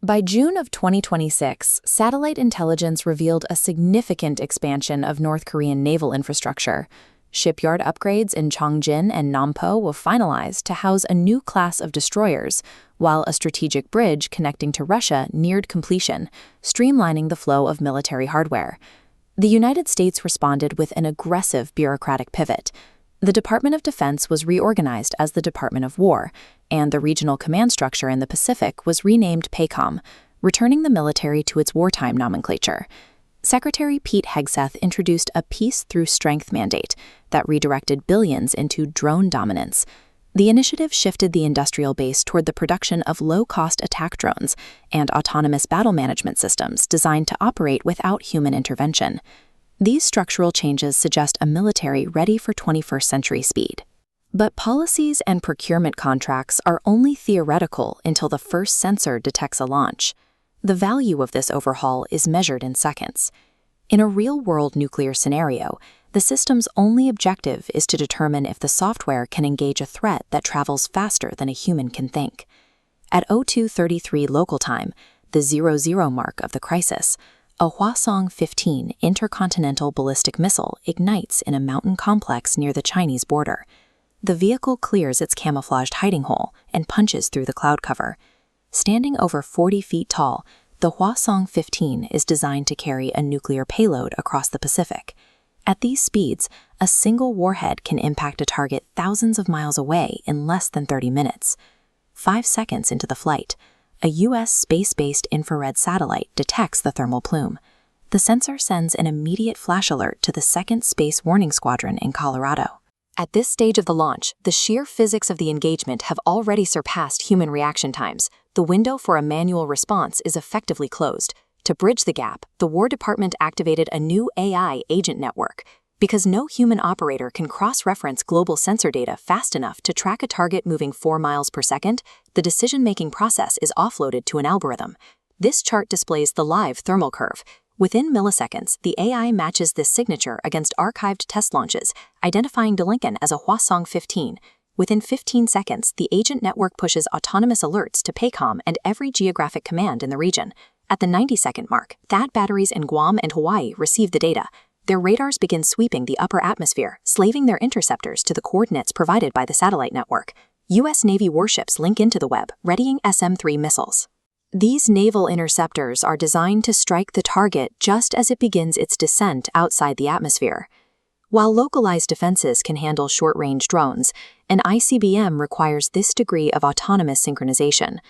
By June of 2026, satellite intelligence revealed a significant expansion of North Korean naval infrastructure. Shipyard upgrades in Cheongjin and Nampo were finalized to house a new class of destroyers, while a strategic bridge connecting to Russia neared completion, streamlining the flow of military hardware. The United States responded with an aggressive bureaucratic pivot. The Department of Defense was reorganized as the Department of War, and the regional command structure in the Pacific was renamed PACOM, returning the military to its wartime nomenclature. Secretary Pete Hegseth introduced a peace through strength mandate that redirected billions into drone dominance. The initiative shifted the industrial base toward the production of low-cost attack drones and autonomous battle management systems designed to operate without human intervention. These structural changes suggest a military ready for 21st century speed. But policies and procurement contracts are only theoretical until the first sensor detects a launch. The value of this overhaul is measured in seconds. In a real-world nuclear scenario, the system's only objective is to determine if the software can engage a threat that travels faster than a human can think. At 02:33 local time, the 00 mark of the crisis, a Hwasong-15 intercontinental ballistic missile ignites in a mountain complex near the Chinese border. The vehicle clears its camouflaged hiding hole and punches through the cloud cover. Standing over 40 feet tall, the Hwasong-15 is designed to carry a nuclear payload across the Pacific. At these speeds, a single warhead can impact a target thousands of miles away in less than 30 minutes. 5 seconds into the flight, a U.S. space-based infrared satellite detects the thermal plume. The sensor sends an immediate flash alert to the 2nd Space Warning Squadron in Colorado. At this stage of the launch, the sheer physics of the engagement have already surpassed human reaction times. The window for a manual response is effectively closed. To bridge the gap, the War Department activated a new AI agent network. Because no human operator can cross-reference global sensor data fast enough to track a target moving 4 miles per second, the decision-making process is offloaded to an algorithm. This chart displays the live thermal curve. Within milliseconds, the AI matches this signature against archived test launches, identifying Delincoln as a Hwasong-15. Within 15 seconds, the agent network pushes autonomous alerts to PACOM and every geographic command in the region. At the 90-second mark, THAAD batteries in Guam and Hawaii receive the data. Their radars begin sweeping the upper atmosphere, slaving their interceptors to the coordinates provided by the satellite network. U.S. Navy warships link into the web, readying SM-3 missiles. These naval interceptors are designed to strike the target just as it begins its descent outside the atmosphere. While localized defenses can handle short-range drones, an ICBM requires this degree of autonomous synchronization.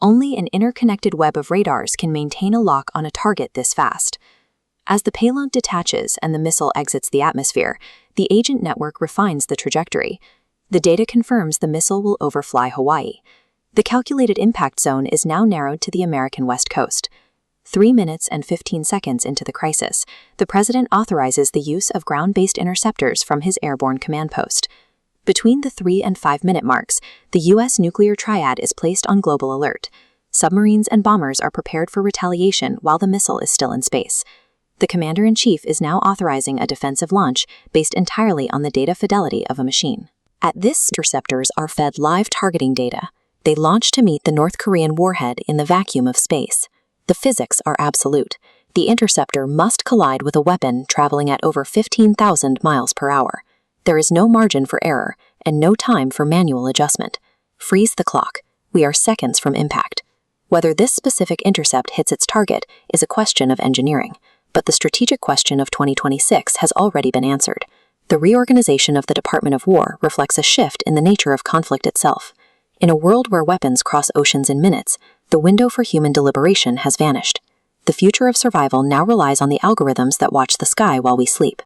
Only an interconnected web of radars can maintain a lock on a target this fast. As the payload detaches and the missile exits the atmosphere, the agent network refines the trajectory. The data confirms the missile will overfly Hawaii. The calculated impact zone is now narrowed to the American West Coast. 3 minutes and 15 seconds into the crisis, the President authorizes the use of ground-based interceptors from his airborne command post. Between the 3 and 5 minute marks, the U.S. nuclear triad is placed on global alert. Submarines and bombers are prepared for retaliation while the missile is still in space. The Commander-in-Chief is now authorizing a defensive launch based entirely on the data fidelity of a machine. At this, interceptors are fed live targeting data. They launch to meet the North Korean warhead in the vacuum of space. The physics are absolute. The interceptor must collide with a weapon traveling at over 15,000 miles per hour. There is no margin for error and no time for manual adjustment. Freeze the clock. We are seconds from impact. Whether this specific intercept hits its target is a question of engineering. But the strategic question of 2026 has already been answered. The reorganization of the Department of War reflects a shift in the nature of conflict itself. In a world where weapons cross oceans in minutes, the window for human deliberation has vanished. The future of survival now relies on the algorithms that watch the sky while we sleep.